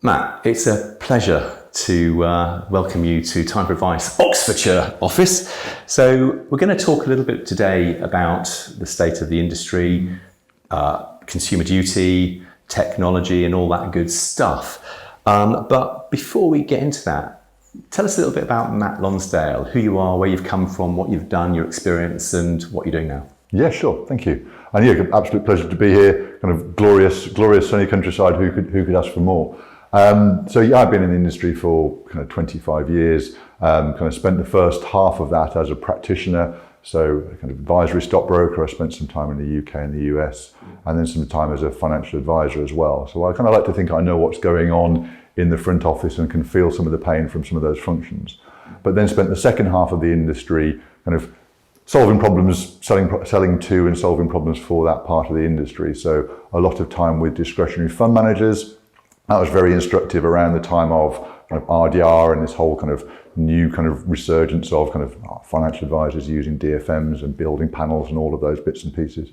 Matt, it's a pleasure to welcome you to Time for Advice Oxfordshire office. So we're going to talk a little bit today about the state of the industry, consumer duty, technology and all that good stuff. But before we get into that, tell us a little bit about Matt Lonsdale, who you are, where you've come from, what you've done, your experience and what you're doing now. Yeah, sure. Thank you. And yeah, absolute pleasure to be here. Kind of glorious sunny countryside. Who could ask for more? So yeah, I've been in the industry for kind of 25 years. Kind of spent the first half of that as a practitioner. So a kind of advisory stockbroker. I spent some time in the UK and the US, and then some time as a financial advisor as well. So I kind of like to think I know what's going on in the front office and can feel some of the pain from some of those functions. But then spent the second half of the industry kind of solving problems, selling to and solving problems for that part of the industry. So a lot of time with discretionary fund managers. That was very instructive around the time of kind of RDR and this whole kind of new kind of resurgence of kind of financial advisors using DFMs and building panels and all of those bits and pieces.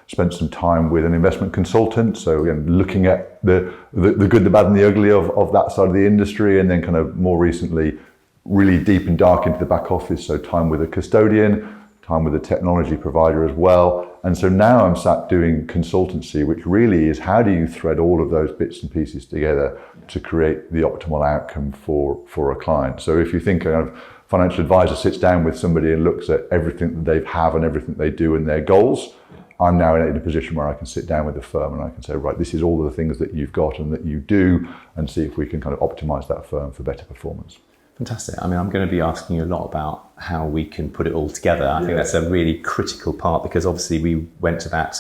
Spent some time with an investment consultant, so again, looking at the good, the bad and the ugly of that side of the industry, and then kind of more recently really deep and dark into the back office, so time with a custodian, time with a technology provider as well. And so now I'm sat doing consultancy, which really is how do you thread all of those bits and pieces together to create the optimal outcome for a client. So if you think of financial advisor sits down with somebody and looks at everything that they have and everything they do and their goals, I'm now in a position where I can sit down with the firm and I can say, right, this is all of the things that you've got and that you do, and see if we can kind of optimize that firm for better performance. Fantastic. I mean, I'm going to be asking you a lot about how we can put it all together. I think that's a really critical part, because obviously we went to that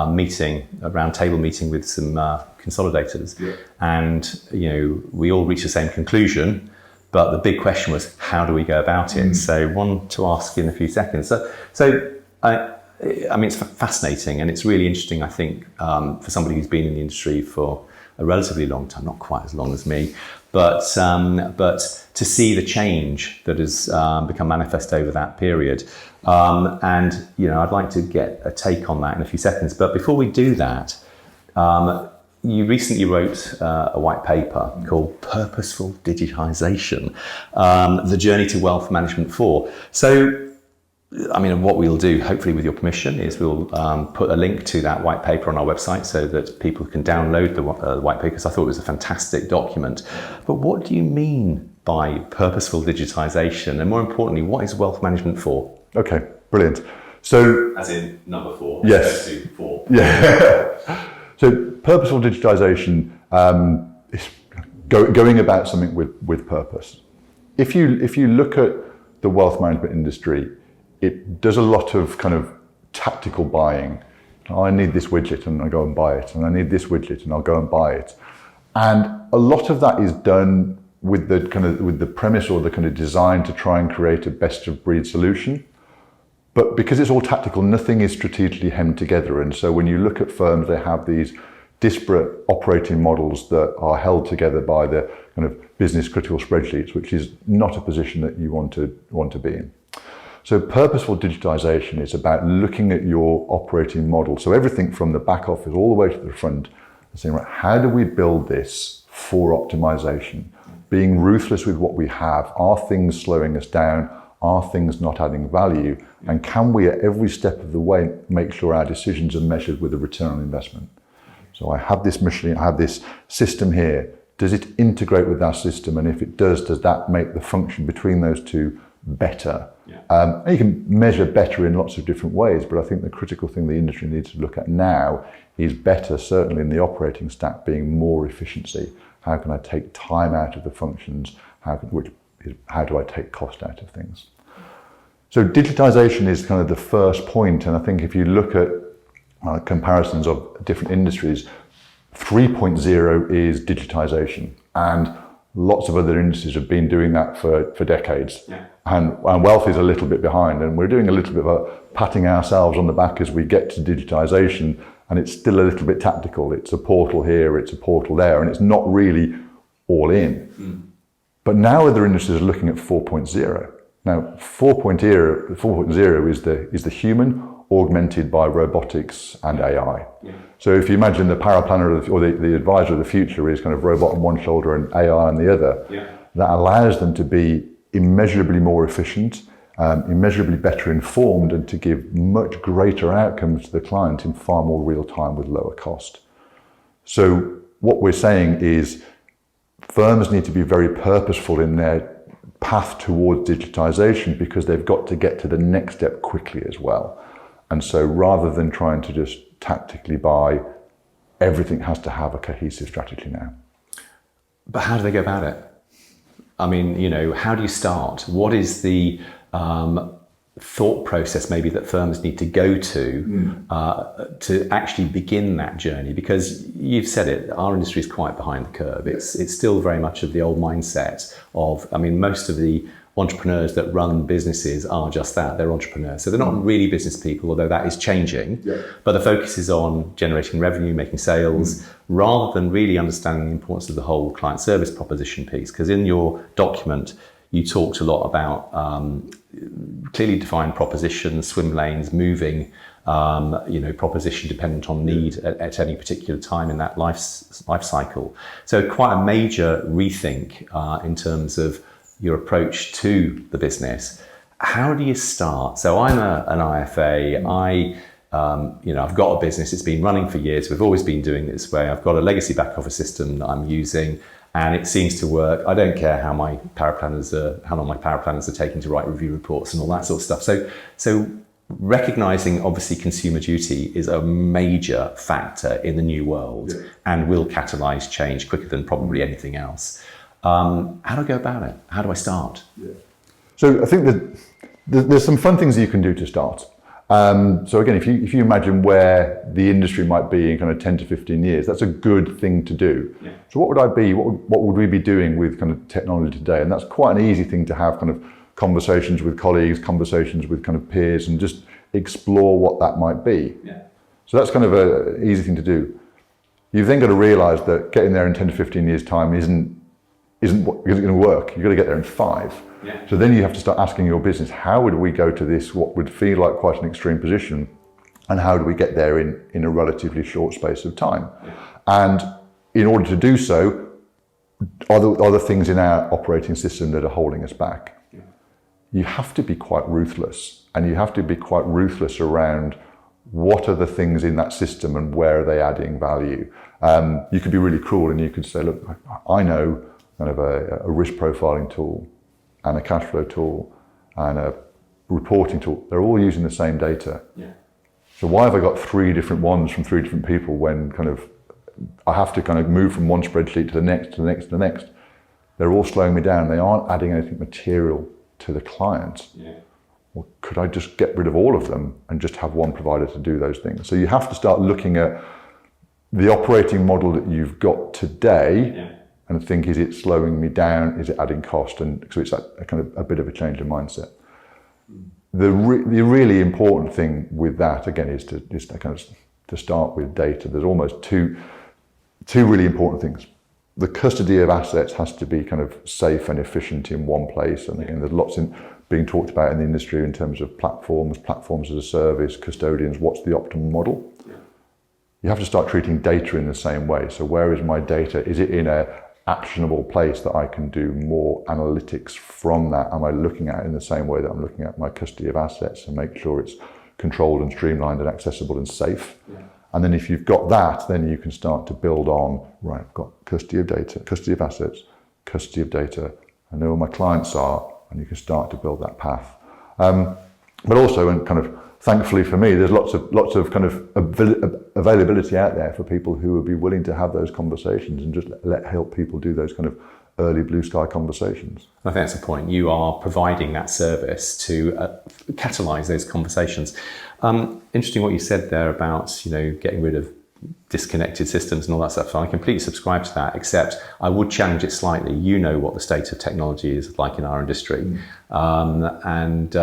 meeting, a round table meeting with some consolidators, and we all reached the same conclusion. But the big question was, how do we go about it? So one to ask in a few seconds. So I mean, it's fascinating and it's really interesting, I think, for somebody who's been in the industry for a relatively long time, not quite as long as me, but to see the change that has become manifest over that period. And I'd like to get a take on that in a few seconds. But before we do that, you recently wrote a white paper called Purposeful Digitisation, The Journey to Wealth Management 4. So, I mean, what we'll do, hopefully with your permission, is we'll put a link to that white paper on our website so that people can download the white paper, because I thought it was a fantastic document. But what do you mean by purposeful digitisation? And more importantly, what is wealth management for? Okay, brilliant. So, as in number 4? Yes. 4. Yeah. So purposeful digitisation is going about something with purpose. If you look at the wealth management industry, it does a lot of kind of tactical buying. I need this widget and I go and buy it, and I need this widget and I'll go and buy it. And a lot of that is done with the premise or the kind of design to try and create a best of breed solution. But because it's all tactical, nothing is strategically hemmed together. And so when you look at firms, they have these disparate operating models that are held together by the kind of business critical spreadsheets, which is not a position that you want to be in. So purposeful digitisation is about looking at your operating model. So everything from the back office all the way to the front, and saying, right, how do we build this for optimization? Being ruthless with what we have. Are things slowing us down? Are things not adding value? And can we at every step of the way make sure our decisions are measured with a return on investment? So I have this machine, I have this system here. Does it integrate with that system? And if it does that make the function between those two better? And you can measure better in lots of different ways, but I think the critical thing the industry needs to look at now is better, certainly in the operating stack, being more efficiency. How can I take time out of the functions? How do I take cost out of things? So digitization is kind of the first point, and I think if you look at comparisons of different industries, 3.0 is digitization, and lots of other industries have been doing that for decades. And wealth is a little bit behind, and we're doing a little bit of a patting ourselves on the back as we get to digitization, and it's still a little bit tactical. It's a portal here, it's a portal there, and it's not really all in. But now other industries are looking at 4.0. Now 4.0 is the human augmented by robotics and AI. Yeah. So if you imagine the paraplanner or the advisor of the future is kind of robot on one shoulder and AI on the other, that allows them to be immeasurably more efficient, immeasurably better informed, and to give much greater outcomes to the client in far more real time with lower cost. So what we're saying is firms need to be very purposeful in their path towards digitization, because they've got to get to the next step quickly as well. And so rather than trying to just tactically buy, everything has to have a cohesive strategy now. But how do they go about it? I mean, how do you start? What is the thought process maybe that firms need to go to actually begin that journey? Because you've said it, our industry is quite behind the curve. It's still very much of the old mindset of, most of the entrepreneurs that run businesses are just that, they're entrepreneurs. So they're not really business people, although that is changing. But the focus is on generating revenue, making sales, rather than really understanding the importance of the whole client service proposition piece. Because in your document, you talked a lot about clearly defined propositions, swim lanes, moving, proposition dependent on need at any particular time in that life cycle. So quite a major rethink in terms of your approach to the business. How do you start? So I'm an IFA. I've got a business. It's been running for years. We've always been doing it this way. I've got a legacy back office system that I'm using, and it seems to work. I don't care how long my paraplanners are taking to write review reports and all that sort of stuff. So recognizing obviously consumer duty is a major factor in the new world and will catalyze change quicker than probably anything else. How do I go about it? How do I start? So I think that there's some fun things you can do to start. So again, if you imagine where the industry might be in kind of 10 to 15 years, that's a good thing to do. So what would I be? What would we be doing with kind of technology today? And that's quite an easy thing to have kind of conversations with colleagues, conversations with kind of peers, and just explore what that might be. So that's kind of an easy thing to do. You've then got to realise that getting there in 10 to 15 years' time isn't going to work. You've got to get there in 5. So then you have to start asking your business, how would we go to this, what would feel like quite an extreme position, and how do we get there in a relatively short space of time? And in order to do so, are there things in our operating system that are holding us back? You have to be quite ruthless, and you have to be quite ruthless around what are the things in that system and where are they adding value. You could be really cruel and you could say, look, I know kind of a risk profiling tool and a cash flow tool and a reporting tool. They're all using the same data. So why have I got 3 different ones from 3 different people when kind of I have to kind of move from one spreadsheet to the next, to the next, to the next? They're all slowing me down. They aren't adding anything material to the client. Or could I just get rid of all of them and just have one provider to do those things? So you have to start looking at the operating model that you've got today and think, is it slowing me down? Is it adding cost? And so it's a kind of a bit of a change in mindset. The really important thing with that, again, is to start with data. There's almost two really important things. The custody of assets has to be kind of safe and efficient in one place. And again, there's lots being talked about in the industry in terms of platforms as a service, custodians, what's the optimal model? You have to start treating data in the same way. So where is my data? Is it in a actionable place that I can do more analytics from that? Am I looking at it in the same way that I'm looking at my custody of assets and make sure it's controlled and streamlined and accessible and safe? And then if you've got that, then you can start to build on, right, I've got custody of data, custody of assets, custody of data, I know where my clients are, and you can start to build that path. But also, and kind of thankfully for me, there's lots of kind of availability out there for people who would be willing to have those conversations and just help people do those kind of early blue sky conversations. I think that's the point. You are providing that service to catalyse those conversations. Interesting what you said there about getting rid of disconnected systems and all that stuff. I completely subscribe to that, except I would challenge it slightly. You know what the state of technology is like in our industry, and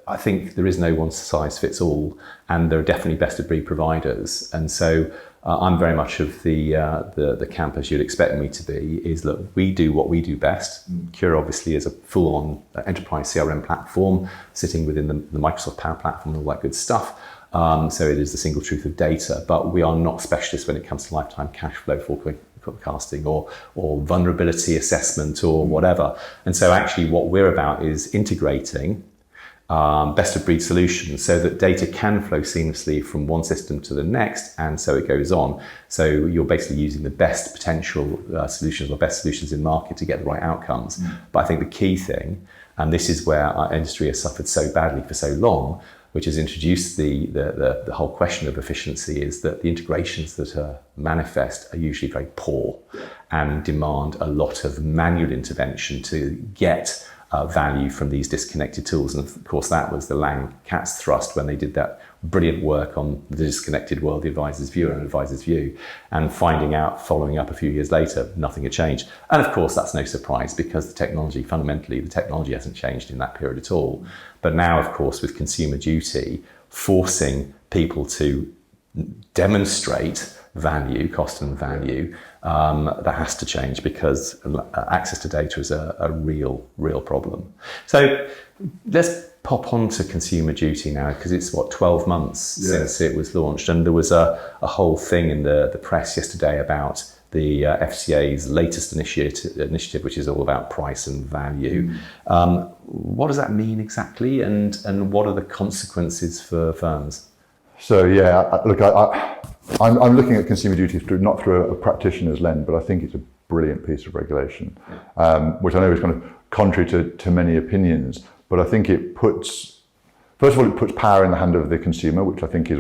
I think there is no one size fits all, and there are definitely best of breed providers. And so I'm very much of the camp, as you'd expect me to be, is look, we do what we do best. Cure obviously is a full-on enterprise CRM platform sitting within the Microsoft Power Platform and all that good stuff. So it is the single truth of data, but we are not specialists when it comes to lifetime cash flow forecasting or vulnerability assessment or whatever. And so actually what we're about is integrating best of breed solutions so that data can flow seamlessly from one system to the next, and so it goes on. So you're basically using the best potential solutions or best solutions in market to get the right outcomes. But I think the key thing, and this is where our industry has suffered so badly for so long, which has introduced the whole question of efficiency, is that the integrations that are manifest are usually very poor and demand a lot of manual intervention to get value from these disconnected tools. And of course, that was the Lang-Katz thrust when they did that brilliant work on the disconnected world, the advisor's view and advisor's view, and finding out, following up a few years later, nothing had changed. And of course, that's no surprise because fundamentally, the technology hasn't changed in that period at all. But now, of course, with Consumer Duty, forcing people to demonstrate value, cost and value, that has to change because access to data is a real problem. So let's pop on to Consumer Duty now, because it's 12 months since it was launched, and there was a whole thing in the press yesterday about the FCA's latest initiative, which is all about price and value. What does that mean exactly, and what are the consequences for firms? So look, I'm looking at Consumer Duty not through a practitioner's lens, but I think it's a brilliant piece of regulation, which I know is kind of contrary to many opinions. But I think it puts power in the hand of the consumer, which I think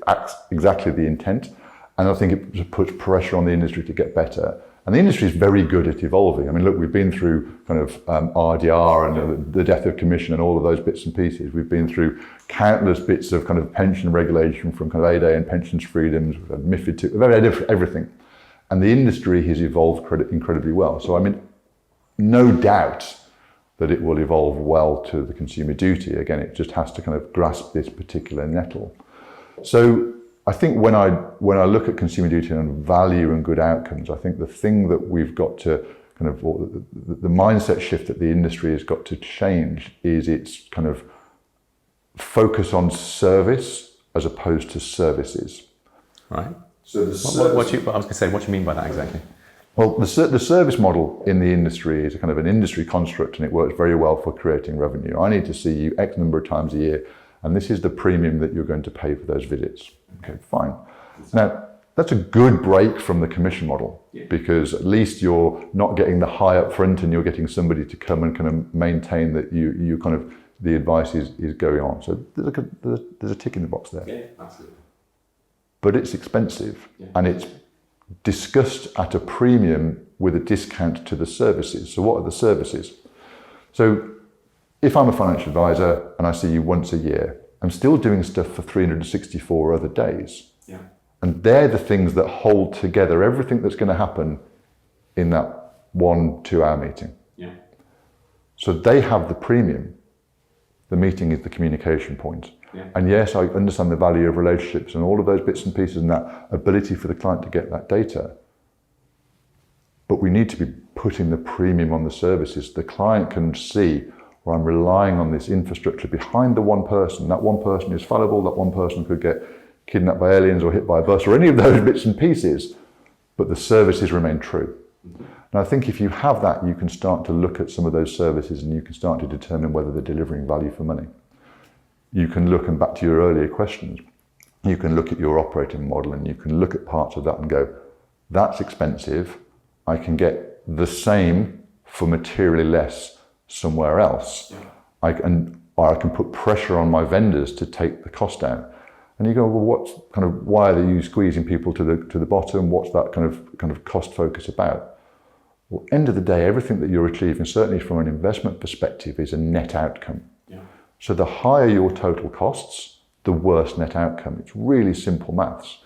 acts exactly the intent. And I think it puts pressure on the industry to get better. And the industry is very good at evolving. I mean, look, we've been through kind of RDR and the death of commission and all of those bits and pieces. We've been through countless bits of kind of pension regulation from kind of ADA and pensions freedoms, MiFID II, everything. And the industry has evolved incredibly well. So, I mean, no doubt that it will evolve well to the Consumer Duty. Again, it just has to kind of grasp this particular nettle. So I think when I look at Consumer Duty and value and good outcomes, I think the thing that we've got to kind of, the mindset shift that the industry has got to change is its kind of focus on service as opposed to services. Right. So I was going to say, what do you mean by that exactly? Well, the service model in the industry is a kind of an industry construct, and it works very well for creating revenue. I need to see you X number of times a year, and this is the premium that you're going to pay for those visits. Okay, fine. Now, that's a good break from the commission model, because at least you're not getting the high up front and you're getting somebody to come and kind of maintain that you kind of, the advice is going on. So there's a tick in the box there. Yeah, absolutely. But it's expensive, and it's discussed at a premium with a discount to the services. So what are the services? So if I'm a financial advisor and I see you once a year, I'm still doing stuff for 364 other days. Yeah. And they're the things that hold together everything that's going to happen in that 1-2 hour meeting. Yeah. So they have the premium. The meeting is the communication point. Yeah. And yes, I understand the value of relationships and all of those bits and pieces and that ability for the client to get that data. But we need to be putting the premium on the services. The client can see, or I'm relying on this infrastructure behind the one person. That one person is fallible, that one person could get kidnapped by aliens or hit by a bus or any of those bits and pieces, but the services remain true. Mm-hmm. And I think if you have that, you can start to look at some of those services and you can start to determine whether they're delivering value for money. You can look, and back to your earlier questions, you can look at your operating model and you can look at parts of that and go, that's expensive, I can get the same for materially less somewhere else. Yeah. Or I can put pressure on my vendors to take the cost down. And you go, well, why are you squeezing people to the bottom? What's that kind of cost focus about? Well, end of the day, everything that you're achieving, certainly from an investment perspective, is a net outcome. Yeah. So the higher your total costs, the worse net outcome. It's really simple maths.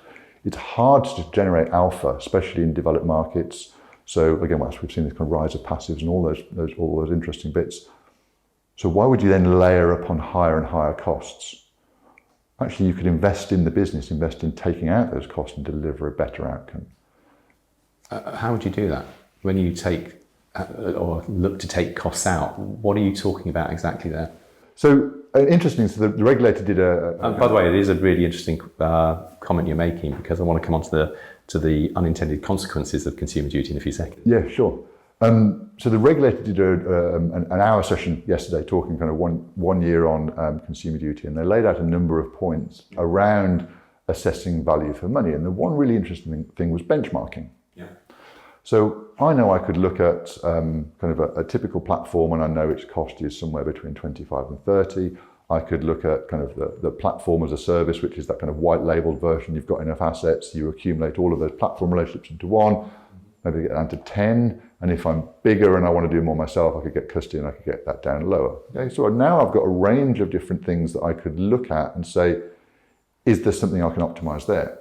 It's hard to generate alpha, especially in developed markets. So again, we've seen this kind of rise of passives and all those interesting bits. So why would you then layer upon higher and higher costs? Actually, you could invest in the business, invest in taking out those costs and deliver a better outcome. How would you do that? When you take or look to take costs out, what are you talking about exactly there? So interesting, so the regulator did by the way, it is a really interesting comment you're making, because I want to come on to the unintended consequences of consumer duty in a few seconds. Yeah, sure. So the regulator did an hour session yesterday talking kind of one year on consumer duty, and they laid out a number of points around assessing value for money. And the one really interesting thing was benchmarking. Yeah. So I know I could look at kind of a typical platform, and I know its cost is somewhere between 25 and 30. I could look at kind of the platform as a service, which is that kind of white labeled version. You've got enough assets, you accumulate all of those platform relationships into one, maybe get down to 10. And if I'm bigger and I want to do more myself, I could get custody and I could get that down lower. Okay, so now I've got a range of different things that I could look at and say, is there something I can optimize there?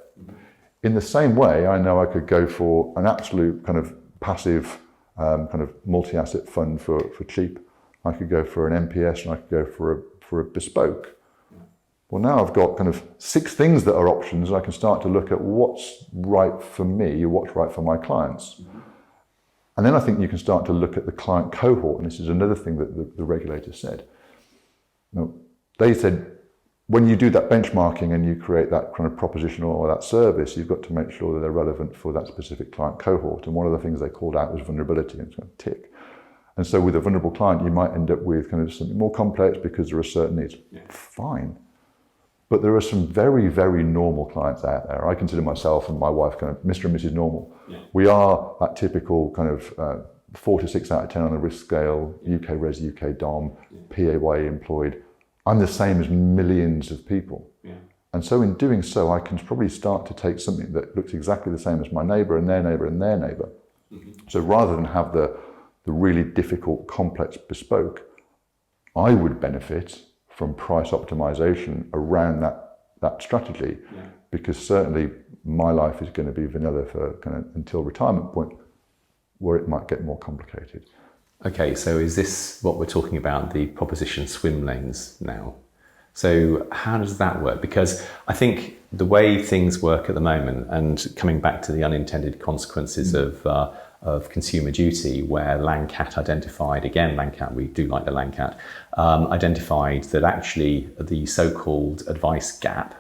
In the same way, I know I could go for an absolute kind of passive kind of multi-asset fund for cheap. I could go for an MPS and I could go for a bespoke. Well, now I've got kind of 6 things that are options, and I can start to look at what's right for me, what's right for my clients. And then I think you can start to look at the client cohort, and this is another thing that the regulator said. Now, they said, when you do that benchmarking and you create that kind of proposition or that service, you've got to make sure that they're relevant for that specific client cohort. And one of the things they called out was vulnerability, and it's going to tick. And so with a vulnerable client, you might end up with kind of something more complex because there are certain needs. Yeah. Fine. But there are some very, very normal clients out there. I consider myself and my wife kind of Mr. and Mrs. Normal. Yeah. We are that typical kind of 4 to 6 out of 10 on the risk scale, UK Res, UK Dom, PAYE employed. I'm the same as millions of people. Yeah. And so in doing so, I can probably start to take something that looks exactly the same as my neighbour and their neighbour and their neighbour. Mm-hmm. So rather than have the really difficult, complex bespoke, I would benefit from price optimization around that strategy, yeah. Because certainly my life is going to be vanilla for kind of until retirement point, where it might get more complicated. Okay, so is this what we're talking about, the proposition swim lanes now? So how does that work? Because I think the way things work at the moment, and coming back to the unintended consequences of consumer duty, where Lancat identified, again, Lancat, we do like the Lancat, identified that actually the so-called advice gap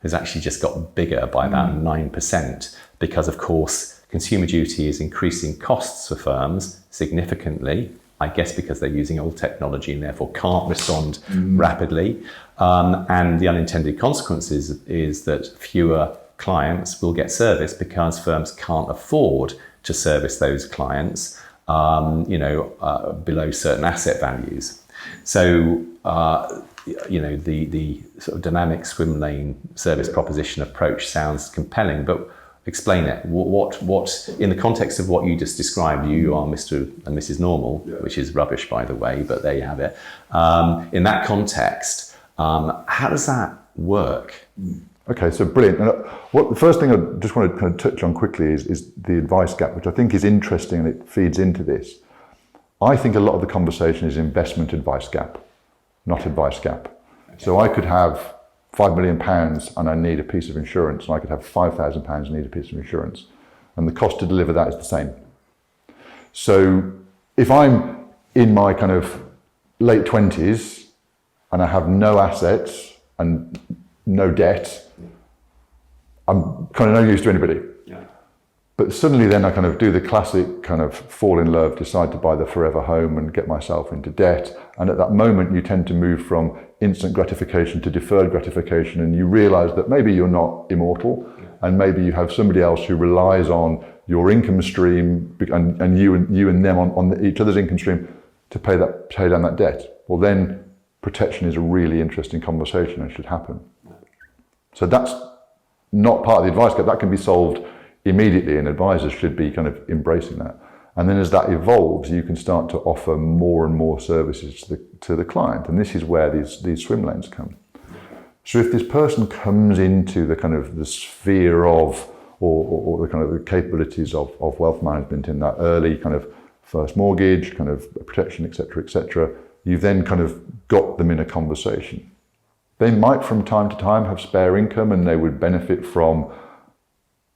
has actually just got bigger by about 9%, because of course consumer duty is increasing costs for firms significantly, I guess because they're using old technology and therefore can't respond rapidly. And the unintended consequences is that fewer clients will get service because firms can't afford to service those clients, below certain asset values. So, the sort of dynamic swim lane service proposition approach sounds compelling, but explain it. What in the context of what you just described, you are Mr. and Mrs. Normal, which is rubbish, by the way, but there you have it. In that context, how does that work? Okay, so brilliant. And the first thing I just want to kind of touch on quickly is the advice gap, which I think is interesting and it feeds into this. I think a lot of the conversation is investment advice gap, not advice gap. Okay. So I could have £5 million and I need a piece of insurance, and I could have £5,000 and need a piece of insurance. And the cost to deliver that is the same. So if I'm in my kind of late 20s and I have no assets and no debt, I'm kind of no use to anybody. Yeah. But suddenly then I kind of do the classic kind of fall in love, decide to buy the forever home and get myself into debt. And at that moment you tend to move from instant gratification to deferred gratification, and you realize that maybe you're not immortal, and maybe you have somebody else who relies on your income stream and you and them on each other's income stream to pay down that debt. Well, then protection is a really interesting conversation and should happen. So that's not part of the advice gap. That can be solved immediately, and advisors should be kind of embracing that. And then as that evolves, you can start to offer more and more services to the client. And this is where these swim lanes come. So if this person comes into the kind of the sphere of, or the kind of the capabilities of wealth management in that early kind of first mortgage, kind of protection, et cetera, you've then kind of got them in a conversation. They might from time to time have spare income and they would benefit from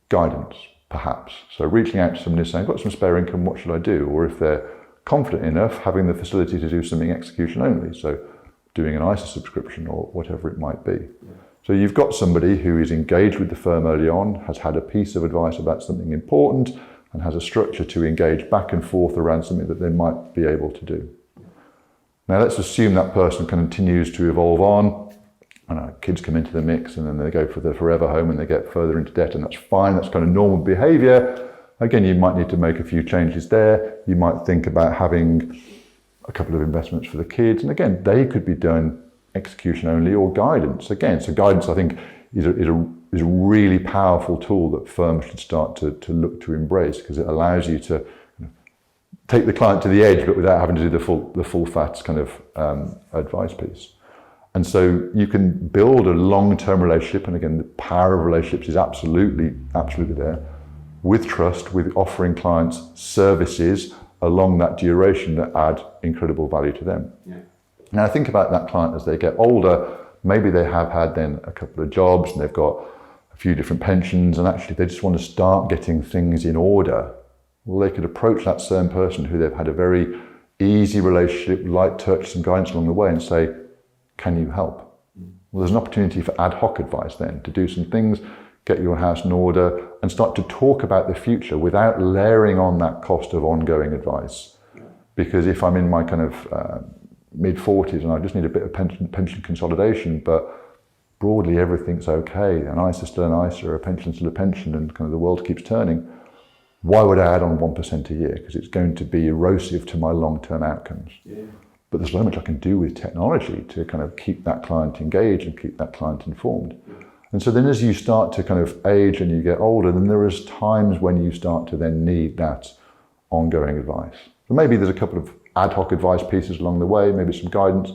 guidance, perhaps. So reaching out to somebody saying, I've got some spare income, what should I do? Or if they're confident enough, having the facility to do something execution only. So doing an ISA subscription or whatever it might be. Yeah. So you've got somebody who is engaged with the firm early on, has had a piece of advice about something important, and has a structure to engage back and forth around something that they might be able to do. Now let's assume that person continues to evolve on. I know, kids come into the mix and then they go for the forever home and they get further into debt, and that's fine, that's kind of normal behaviour. Again, you might need to make a few changes there. You might think about having a couple of investments for the kids, and again, they could be done execution only or guidance. Again, so guidance I think is a really powerful tool that firms should start to look to embrace, because it allows you to take the client to the edge, but without having to do the full fat kind of advice piece. And so you can build a long-term relationship, and again, the power of relationships is absolutely there, with trust, with offering clients services along that duration that add incredible value to them. Yeah. Now I think about that client as they get older, maybe they have had then a couple of jobs and they've got a few different pensions, and actually they just want to start getting things in order. Well, they could approach that same person who they've had a very easy relationship, light touch, some guidance along the way, and say, can you help? Well, there's an opportunity for ad hoc advice then, to do some things, get your house in order, and start to talk about the future without layering on that cost of ongoing advice. Because if I'm in my kind of mid-40s and I just need a bit of pension consolidation, but broadly everything's okay, an ISA still an ISA, a pension still a pension, and kind of the world keeps turning, why would I add on 1% a year? Because it's going to be erosive to my long-term outcomes. Yeah. But there's so much I can do with technology to kind of keep that client engaged and keep that client informed. Yeah. And so then as you start to kind of age and you get older, then there is times when you start to then need that ongoing advice. So maybe there's a couple of ad hoc advice pieces along the way, maybe some guidance,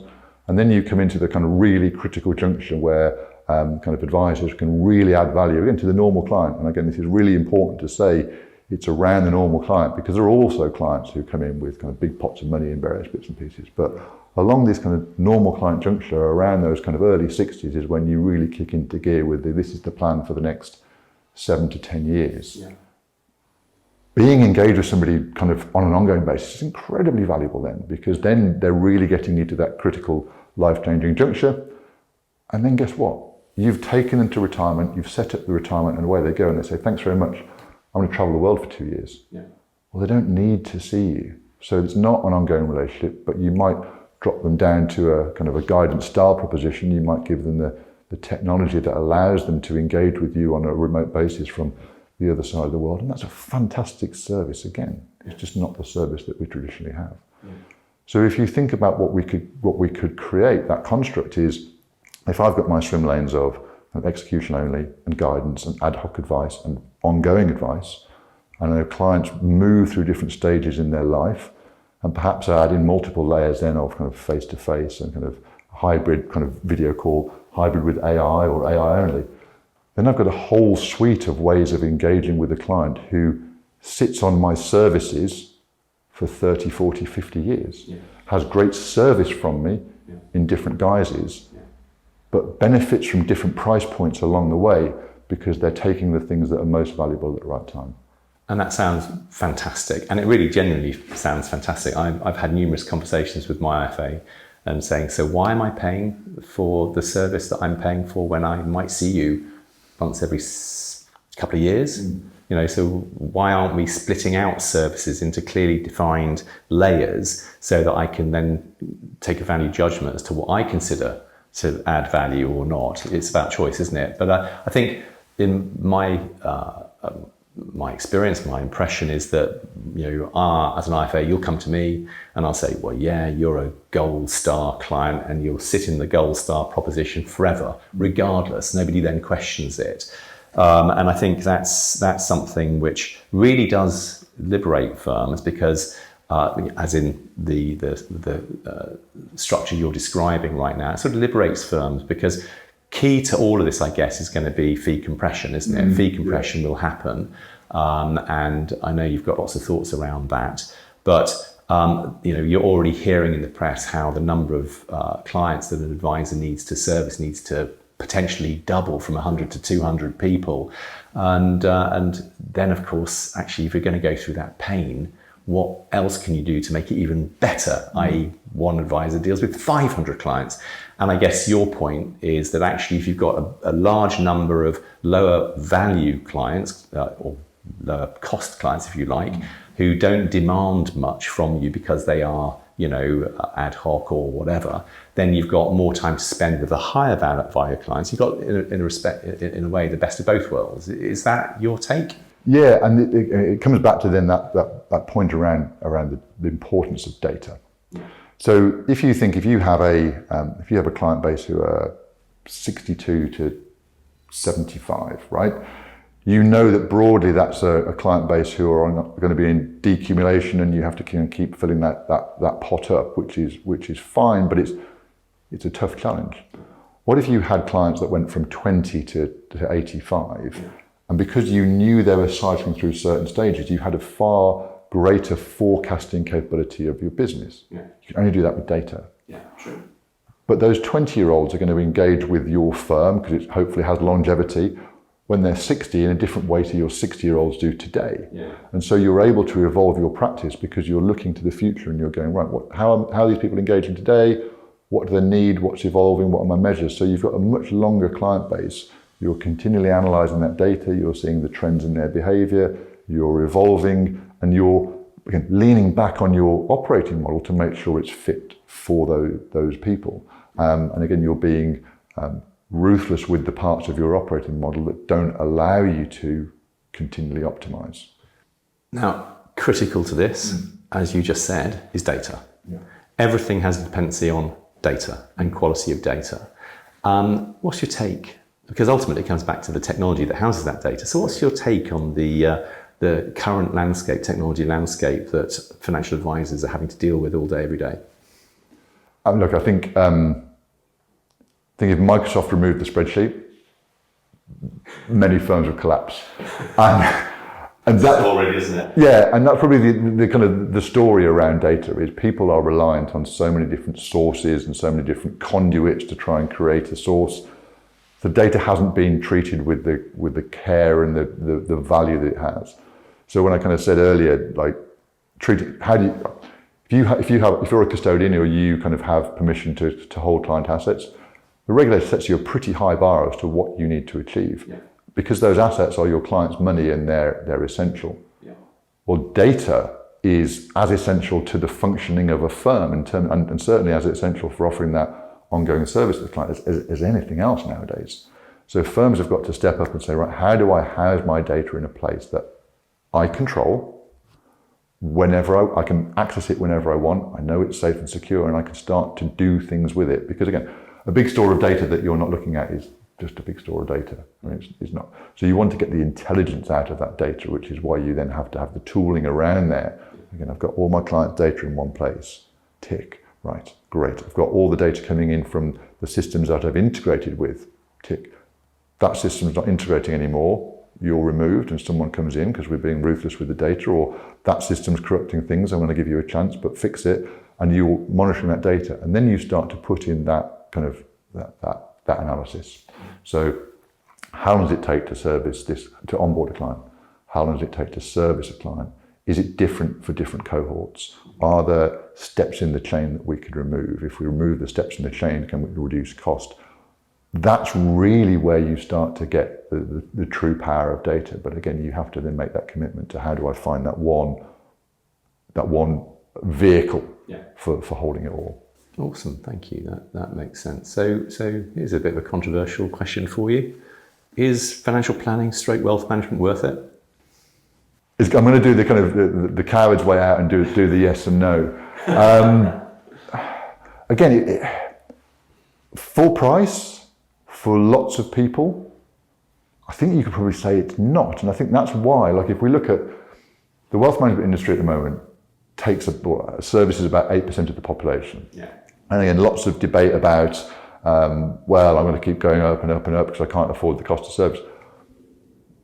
and then you come into the kind of really critical juncture where kind of advisors can really add value again to the normal client. And again, this is really important to say, it's around the normal client, because there are also clients who come in with kind of big pots of money in various bits and pieces. But along this kind of normal client juncture, around those kind of early 60s is when you really kick into gear with this is the plan for the next 7 to 10 years. Yeah. Being engaged with somebody kind of on an ongoing basis is incredibly valuable then, because then they're really getting you to that critical life-changing juncture. And then guess what? You've taken them to retirement, you've set up the retirement, and away they go, and they say, thanks very much, I'm going to travel the world for 2 years. Yeah. Well, they don't need to see you. So it's not an ongoing relationship, but you might drop them down to a kind of a guidance style proposition. You might give them the technology that allows them to engage with you on a remote basis from the other side of the world. And that's a fantastic service again. It's just not the service that we traditionally have. Yeah. So if you think about what we could create, that construct is, if I've got my swim lanes of execution only and guidance and ad hoc advice and ongoing advice, and I know clients move through different stages in their life, and perhaps add in multiple layers then of kind of face-to-face and kind of hybrid kind of video call, hybrid with AI or AI only, then I've got a whole suite of ways of engaging with the client who sits on my services for 30, 40, 50 years, yeah. Has great service from me in different guises, but benefits from different price points along the way, because they're taking the things that are most valuable at the right time. And that sounds fantastic. And it really genuinely sounds fantastic. I've had numerous conversations with my IFA and saying, so why am I paying for the service that I'm paying for when I might see you once every couple of years? You know, so why aren't we splitting out services into clearly defined layers so that I can then take a value judgment as to what I consider to add value or not? It's about choice, isn't it? But I think in my experience, my impression is that, you know, as an IFA, you'll come to me and I'll say, well, yeah, you're a gold star client, and you'll sit in the gold star proposition forever, regardless. Nobody then questions it. And I think that's something which really does liberate firms, because as in the structure you're describing right now, it sort of liberates firms, because key to all of this, I guess, is going to be fee compression, isn't it? Fee compression will happen. And I know you've got lots of thoughts around that. But You're already hearing in the press how the number of clients that an advisor needs to service needs to potentially double from 100 to 200 people. And then, of course, actually, if you're going to go through that pain, what else can you do to make it even better? I.e., one advisor deals with 500 clients. And I guess your point is that actually, if you've got a large number of lower value clients, or lower cost clients, if you like, who don't demand much from you because they are, ad hoc or whatever, then you've got more time to spend with the higher value clients. You've got, in a way, the best of both worlds. Is that your take? Yeah, and it comes back to then that point around the importance of data. So if you have a client base who are 62 to 75, right? You know that broadly that's a client base who are going to be in decumulation, and you have to keep filling that pot up, which is fine, but it's a tough challenge. What if you had clients that went from 20 to 85? And because you knew they were cycling through certain stages, you had a far greater forecasting capability of your business. Yeah. You can only do that with data. Yeah, true. But those 20-year-olds are going to engage with your firm, because it hopefully has longevity, when they're 60 in a different way to your 60-year-olds do today. Yeah. And so you're able to evolve your practice because you're looking to the future and you're going, right, how are these people engaging today? What do they need? What's evolving? What are my measures? So you've got a much longer client base. You're continually analysing that data, you're seeing the trends in their behaviour, you're evolving, and you're again leaning back on your operating model to make sure it's fit for those people. And again, you're being ruthless with the parts of your operating model that don't allow you to continually optimise. Now, critical to this, as you just said, is data. Yeah. Everything has a dependency on data and quality of data. What's your take? Because ultimately it comes back to the technology that houses that data. So what's your take on the current technology landscape that financial advisors are having to deal with all day, every day? Look, I think if Microsoft removed the spreadsheet, many firms would collapse. And that's already, isn't it? Yeah, and that's probably the kind of the story around data is people are reliant on so many different sources and so many different conduits to try and create a source. The data hasn't been treated with the care and the value that it has. So when I kind of said earlier, like treat it, if you're a custodian or you kind of have permission to hold client assets, the regulator sets you a pretty high bar as to what you need to achieve. Yeah. Because those assets are your client's money and they're essential. Yeah. Well, data is as essential to the functioning of a firm and certainly as essential for offering that ongoing service to the client as anything else nowadays. So firms have got to step up and say, right, how do I house my data in a place that I control, whenever I can access it whenever I want, I know it's safe and secure, and I can start to do things with it. Because again, a big store of data that you're not looking at is just a big store of data. I mean, it's not. So you want to get the intelligence out of that data, which is why you then have to have the tooling around there. Again, I've got all my client data in one place. Tick. Right, great. I've got all the data coming in from the systems that I've integrated with. Tick. That system's not integrating anymore. You're removed and someone comes in because we're being ruthless with the data, or that system's corrupting things. I'm going to give you a chance, but fix it. And you're monitoring that data. And then you start to put in that kind of that analysis. So how long does it take to onboard a client? How long does it take to service a client? Is it different for different cohorts? Are there steps in the chain that we could remove? If we remove the steps in the chain, can we reduce cost? That's really where you start to get the true power of data. But again, you have to then make that commitment to how do I find that one vehicle for holding it all. Awesome, thank you. That makes sense. So here's a bit of a controversial question for you. Is financial planning / wealth management worth it? I'm going to do the kind of the coward's way out and do the yes and no. Again, full price for lots of people, I think you could probably say it's not. And I think that's why, like if we look at the wealth management industry at the moment, services about 8% of the population. Yeah. And again, lots of debate about, well, I'm going to keep going up and up and up because I can't afford the cost of service.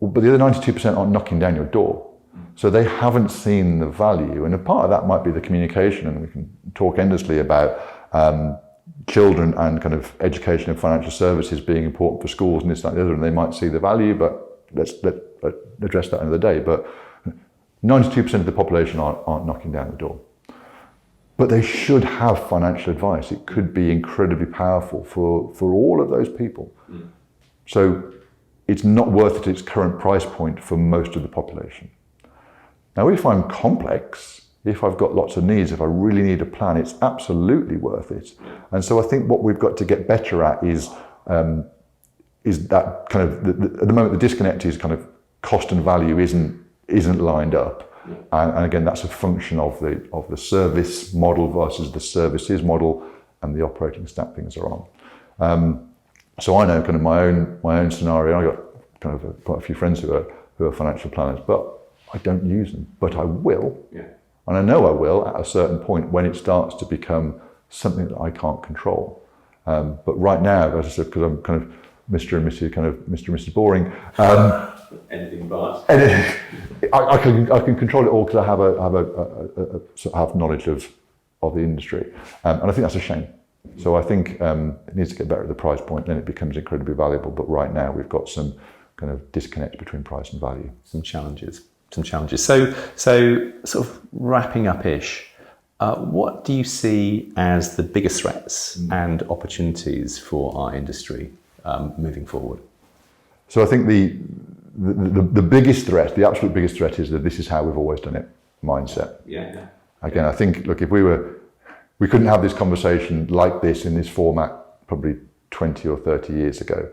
But the other 92% aren't knocking down your door. So they haven't seen the value. And a part of that might be the communication, and we can talk endlessly about children and kind of education and financial services being important for schools and this, that, and the other, and they might see the value, but let's address that another day. But 92% of the population aren't knocking down the door. But they should have financial advice. It could be incredibly powerful for all of those people. So it's not worth it at its current price point for most of the population. Now, if I'm complex, if I've got lots of needs, if I really need a plan, it's absolutely worth it. And so I think what we've got to get better at is that kind of, at the moment, the disconnect is kind of cost and value isn't lined up. And again, that's a function of the service model versus the services model and the operating stack things are on. So I know kind of my own scenario. I got kind of quite a few friends who are financial planners, but I don't use them. But I will, and I know I will at a certain point when it starts to become something that I can't control. But right now, as I said, because I'm kind of Mr. and Mrs. Boring. Anything but. I can control it all because I have knowledge of the industry, and I think that's a shame. So I think it needs to get better at the price point, then it becomes incredibly valuable. But right now we've got some kind of disconnect between price and value. Some challenges. So sort of wrapping up-ish, what do you see as the biggest threats and opportunities for our industry moving forward? So I think the biggest threat, the absolute biggest threat, is that this is how we've always done it mindset. Yeah. Again, I think, look, if we couldn't have this conversation like this in this format probably 20 or 30 years ago.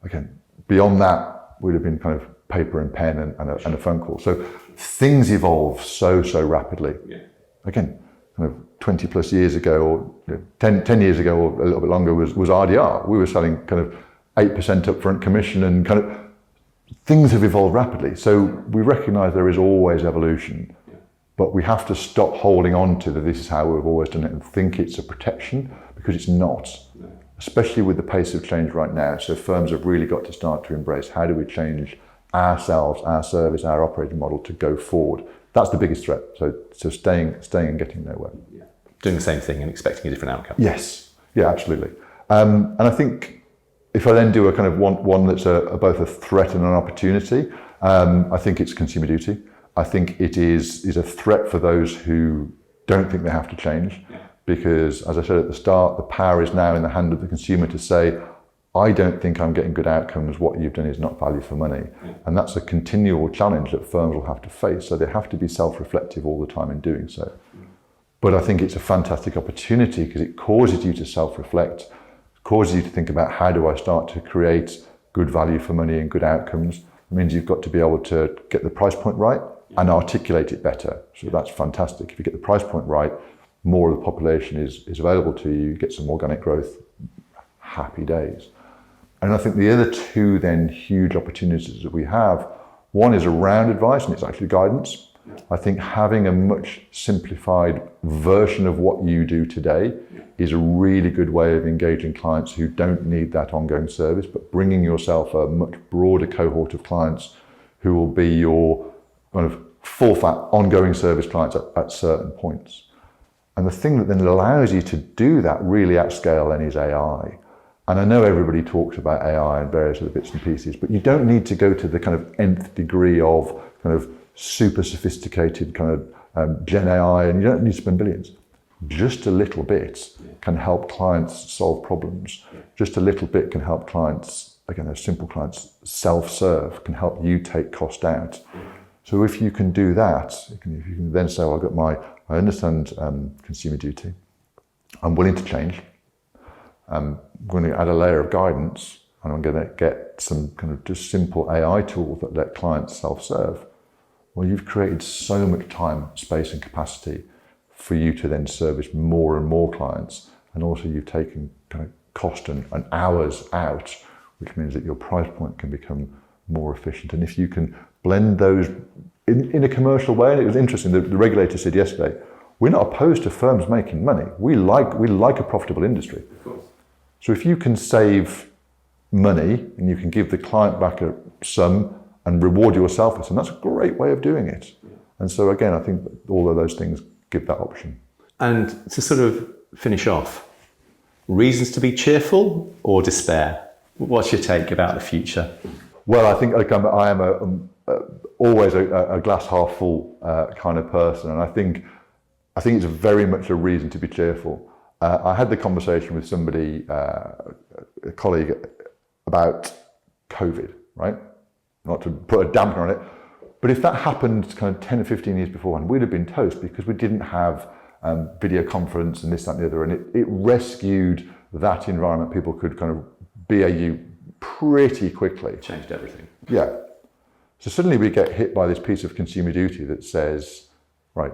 Again, beyond that, we'd have been kind of paper and pen and a phone call. So things evolve so rapidly. Yeah. Again, kind of 20 plus years ago, or 10 years ago, or a little bit longer, was RDR. We were selling kind of 8% upfront commission, and kind of things have evolved rapidly. So we recognise there is always evolution, but we have to stop holding on to that this is how we've always done it and think it's a protection, because it's not, especially with the pace of change right now. So firms have really got to start to embrace, how do we change ourselves, our service, our operating model to go forward? That's the biggest threat. So staying and getting nowhere. Yeah. Doing the same thing and expecting a different outcome. Yes, yeah, absolutely. And I think if I then do a kind of one that's both a threat and an opportunity, I think it's consumer duty. I think it is a threat for those who don't think they have to change, because, as I said at the start, the power is now in the hand of the consumer to say, I don't think I'm getting good outcomes, what you've done is not value for money. And that's a continual challenge that firms will have to face, so they have to be self-reflective all the time in doing so. But I think it's a fantastic opportunity because it causes you to self-reflect, causes you to think about, how do I start to create good value for money and good outcomes? It means you've got to be able to get the price point right and articulate it better. So that's fantastic. If you get the price point right, more of the population is available to you, you get some organic growth, happy days. And I think the other two then huge opportunities that we have, one is around advice, and it's actually guidance. I think having a much simplified version of what you do today is a really good way of engaging clients who don't need that ongoing service, but bringing yourself a much broader cohort of clients who will be your kind of full fat ongoing service clients at certain points. And the thing that then allows you to do that really at scale then is AI. And I know everybody talks about AI and various other bits and pieces, but you don't need to go to the kind of nth degree of kind of super sophisticated kind of Gen AI, and you don't need to spend billions. Just a little bit can help clients solve problems. Just a little bit can help clients, again, those simple clients, self-serve, can help you take cost out. So if you can do that, if you can then say, well, I understand consumer duty, I'm willing to change, I'm going to add a layer of guidance, and I'm going to get some kind of just simple AI tools that let clients self-serve. Well, you've created so much time, space and capacity for you to then service more and more clients. And also you've taken kind of cost and hours out, which means that your price point can become more efficient. And if you can blend those in a commercial way, and it was interesting, the regulator said yesterday, we're not opposed to firms making money. We like a profitable industry. Of course. So if you can save money and you can give the client back a sum, and reward yourself. And that's a great way of doing it. And so again, I think all of those things give that option. And to sort of finish off, reasons to be cheerful or despair? What's your take about the future? Well, I think I am always a glass half full kind of person, and I think it's very much a reason to be cheerful. I had the conversation with somebody, a colleague, about COVID, right? Not to put a dampener on it, but if that happened kind of 10 or 15 years beforehand, we'd have been toast because we didn't have video conference and this, that, and the other, and it rescued that environment. People could kind of BAU pretty quickly. Changed everything. Yeah. So suddenly we get hit by this piece of consumer duty that says, right,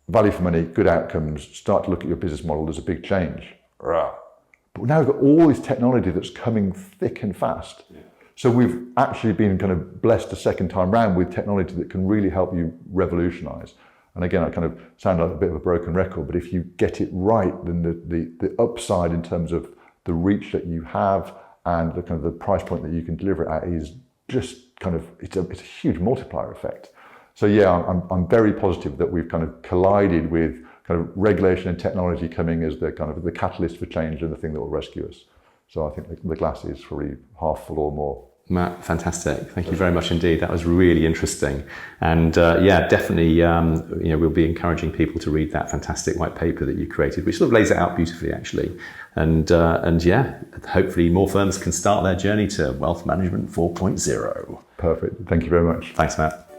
value for money, good outcomes, start to look at your business model, there's a big change. But now we've got all this technology that's coming thick and fast. Yeah. So we've actually been kind of blessed a second time round with technology that can really help you revolutionize. And again, I kind of sound like a bit of a broken record, but if you get it right, then the upside in terms of the reach that you have and the kind of the price point that you can deliver it at is just kind of, it's a huge multiplier effect. So yeah, I'm very positive that we've kind of collided with kind of regulation and technology coming as the kind of the catalyst for change and the thing that will rescue us. So I think the glass is probably half full or more. Matt, fantastic. Thank you very much indeed. That was really interesting. And yeah, definitely, we'll be encouraging people to read that fantastic white paper that you created, which sort of lays it out beautifully, actually. And yeah, hopefully more firms can start their journey to wealth management 4.0. Perfect. Thank you very much. Thanks, Matt.